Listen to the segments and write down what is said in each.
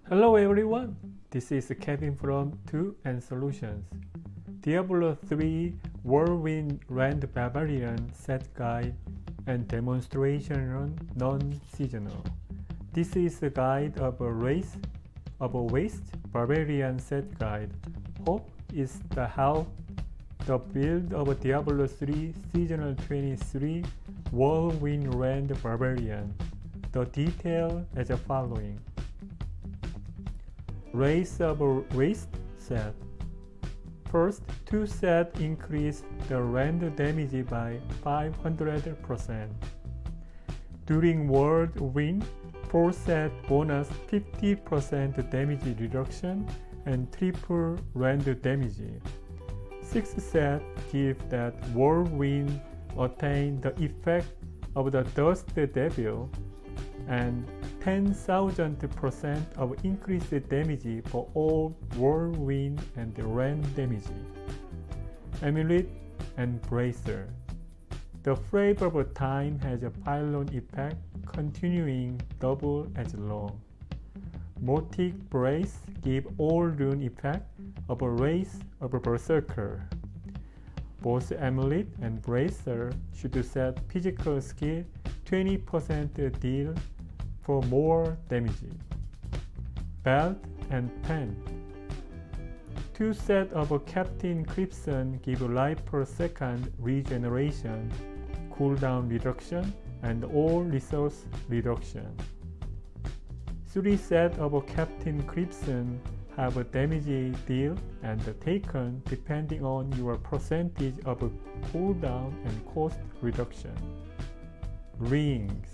Hello everyone, this is Kevin from 2N Solutions. Diablo 3 Whirlwind Rand Barbarian set guide and demonstration run non-seasonal. This is a guide of a waste barbarian set guide. Hope is the help the build of Diablo 3 Seasonal 23 Whirlwind Rand Barbarian. The detail is the following. Race of waste set. First, 2 set increase the rand damage by 500%. During Whirlwind, 4 set bonus 50% damage reduction and triple rand damage. 6 set give that Whirlwind attain the effect of the Dust Devil and 10,000% of increased damage for all Whirlwind and Rand damage. Amulet and Bracer. The Flavor of Time has a pylon effect continuing double as long. Mortic Brace give all rune effect of a race of a berserker. Both Amulet and Bracer should set physical skill 20% deal for more damage. Belt and Pen. 2 sets of Captain Crimson give life per second regeneration, cooldown reduction, and all resource reduction. 3 sets of Captain Crimson have a damage deal and taken depending on your percentage of cooldown and cost reduction. Rings.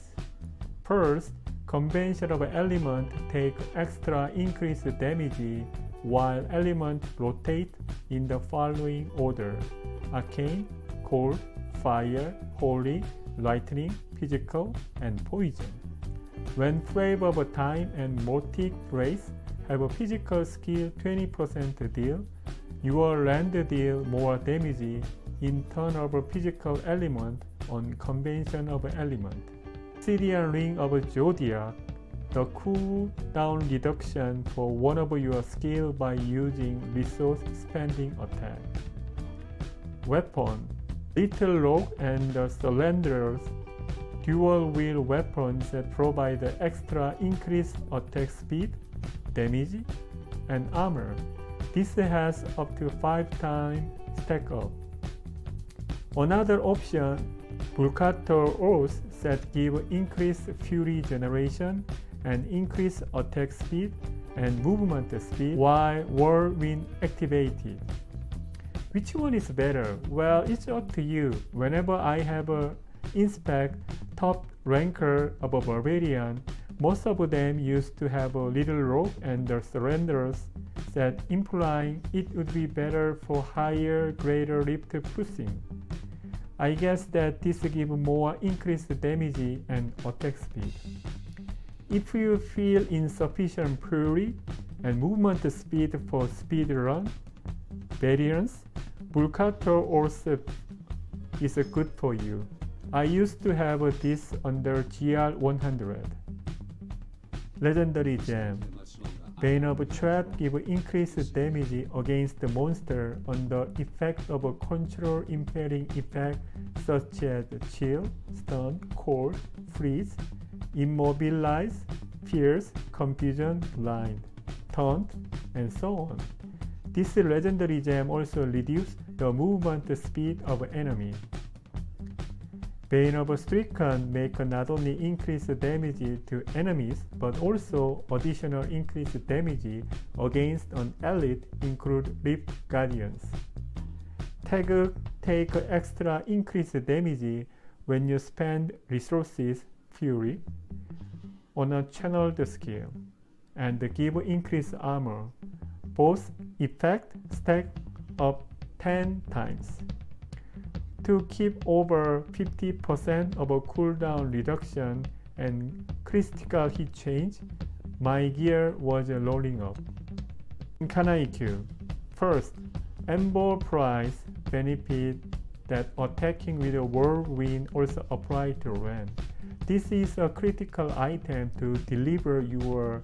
First, convention of element take extra increased damage while elements rotate in the following order: arcane, cold, fire, holy, lightning, physical, and poison. When Flavor of Time and Mortic Brace have a physical skill 20% deal, your land deal more damage in turn of a physical element on convention of element. Syrian Ring of Zodiac, the cooldown reduction for one of your skill by using resource spending attack. Weapon. Little Rogue and the Slanderers, dual wield weapons that provide extra increased attack speed, damage, and armor. This has up to 5 times stack up. Another option, Vulcator Oath that give increased fury generation and increased attack speed and movement speed while Whirlwind activated. Which one is better? Well, it's up to you. Whenever I have a inspect top ranker of a barbarian, most of them used to have a little rogue and the surrenders that implying it would be better for higher greater lift pushing. I guess that this gives more increased damage and attack speed. If you feel insufficient fury and movement speed for speed run, variance, Vulcator also is good for you. I used to have this under GR 100. Legendary Gem. Bane of Trap give increased damage against the monster under effect of a control impairing effect such as chill, stun, cold, freeze, immobilize, pierce, confusion, blind, taunt, and so on. This legendary gem also reduces the movement speed of enemy. Bane of Stricken make not only increased damage to enemies, but also additional increased damage against an elite include Rift Guardians. Tag take extra increased damage when you spend resources Fury on a channeled skill, and give increased armor. Both effect stack up 10 times. To keep over 50% of a cooldown reduction and critical hit change, my gear was rolling up. Kanaiku. First, Ember Price benefit that attacking with a Whirlwind also apply to Ren. This is a critical item to deliver your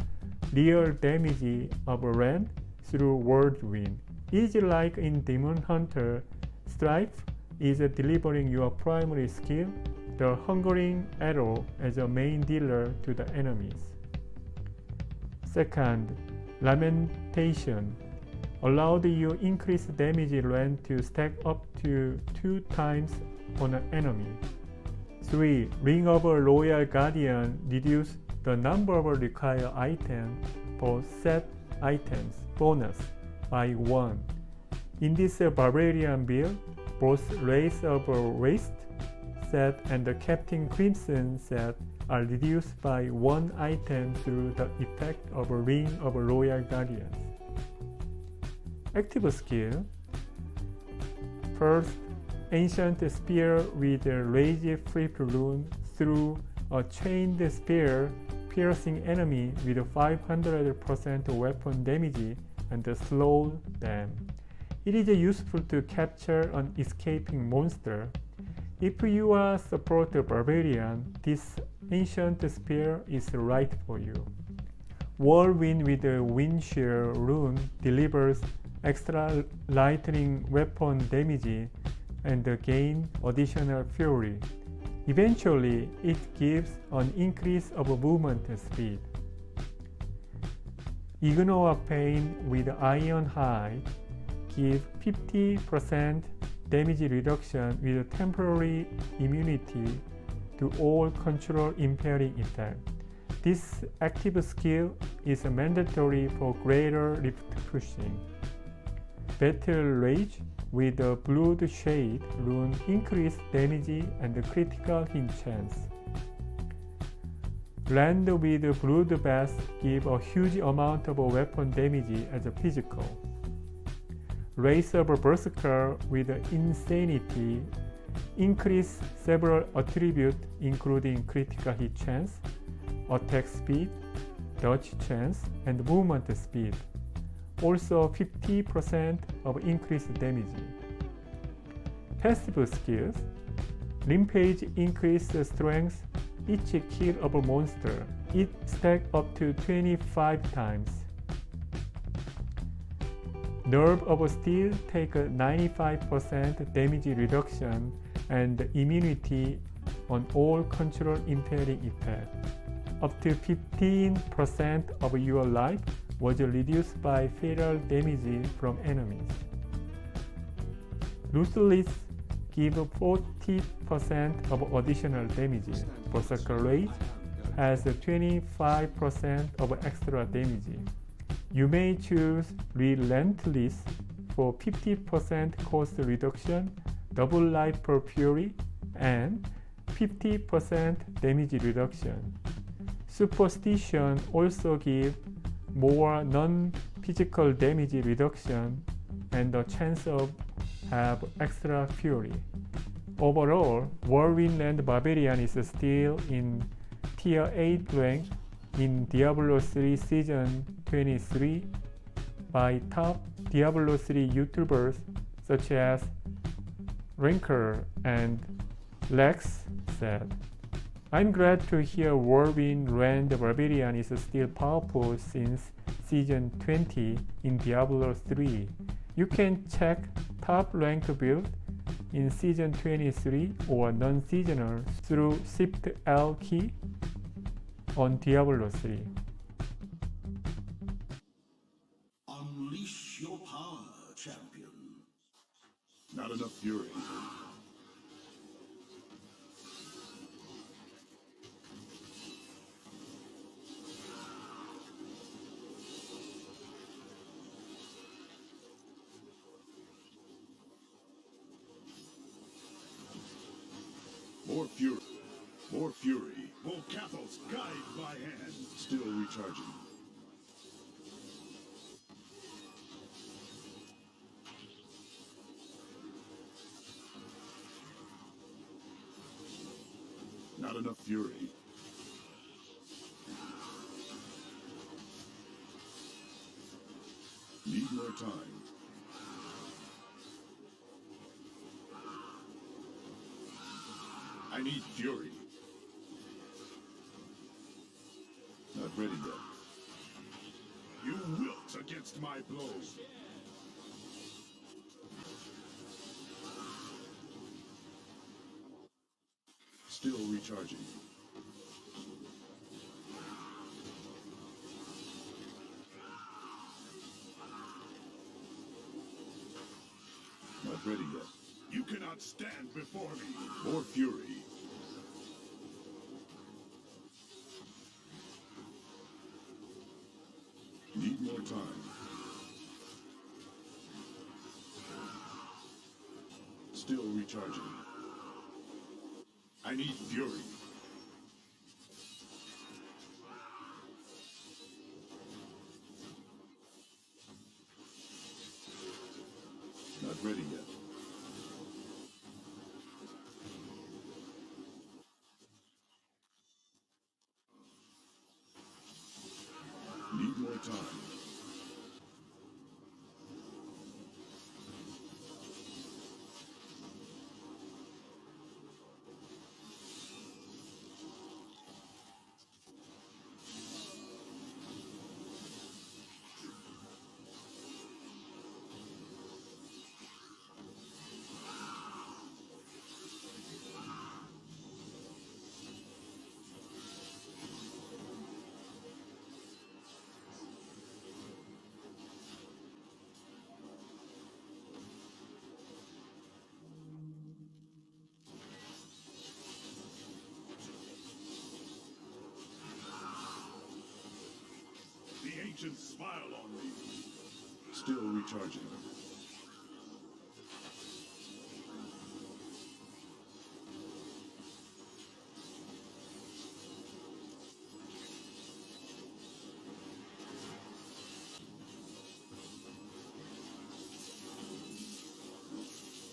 real damage of land through whirlwind. It is like in Demon Hunter, Strife is delivering your primary skill, the hungering arrow, as a main dealer to the enemies. Second, Lamentation allowed you increased damage land to stack up to 2 times on an enemy. 3. Ring of a Royal Guardian reduced the number of required items for set items bonus by 1. In this barbarian build, both Race of Waste set and the Captain Crimson set are reduced by 1 item through the effect of a Ring of Royal Guardians. Active skill. First, Ancient Spear with Rage Flip rune through a chained spear, piercing enemy with 500% weapon damage and slow them. It is useful to capture an escaping monster. If you are support barbarian, this Ancient Spear is right for you. Whirlwind with the Windshield rune delivers extra lightning weapon damage and gain additional fury. Eventually, it gives an increase of movement speed. Ignore Pain with Iron Hide give 50% damage reduction with temporary immunity to all control impairing effect. This active skill is mandatory for greater lift pushing. Battle Rage with the Blood Shade rune increase damage and critical hit chance. Land with Bloodbath give a huge amount of weapon damage as a physical. Race of Berserker with Insanity increase several attributes including critical hit chance, attack speed, dodge chance, and movement speed. Also 50% of increased damage. Passive skills. Rampage increase strength each kill of a monster. It stack up to 25 times. Nerve of Steel take a 95% damage reduction and immunity on all control impairing effect. Up to 15% of your life was reduced by fatal damage from enemies. Ruthless give 40% of additional damage. Berserker Rage has 25% of extra damage. You may choose Relentless for 50% cost reduction, double life per fury, and 50% damage reduction. Superstition also gives more non-physical damage reduction and the chance of have extra fury. Overall, Whirlwind Land Barbarian is still in Tier 8 rank in Diablo 3 Season 23 by top Diablo 3 YouTubers such as Ranker and Lex said. I'm glad to hear Whirlwind Land Barbarian is still powerful since Season 20 in Diablo 3. You can check top rank build in Season 23 or non-seasonal through Shift L key on Diablo 3. Unleash your power, champion. Not enough fury. More fury. More fury. More Cathos, guide my hand. Still recharging. Not enough fury. Need more time. I need fury. Not ready yet. against my blow. Still recharging. Not ready yet. You cannot stand before me. More fury. Need more time. Still recharging. I need fury. Not ready yet. Need more time. The ancients smile on me. Still recharging.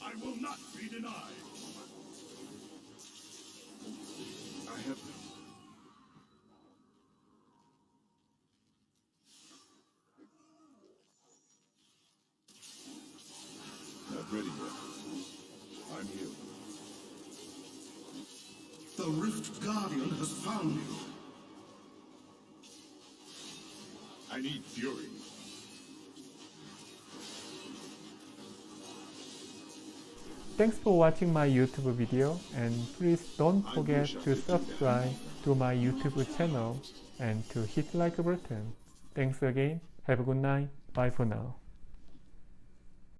I will not be denied. I have them. Not ready yet. I'm healed. The Rift Guardian has found you. I need fury. Thanks for watching my YouTube video, and please don't forget to subscribe to my YouTube channel and to hit like button. Thanks again. Have a good night. Bye for now.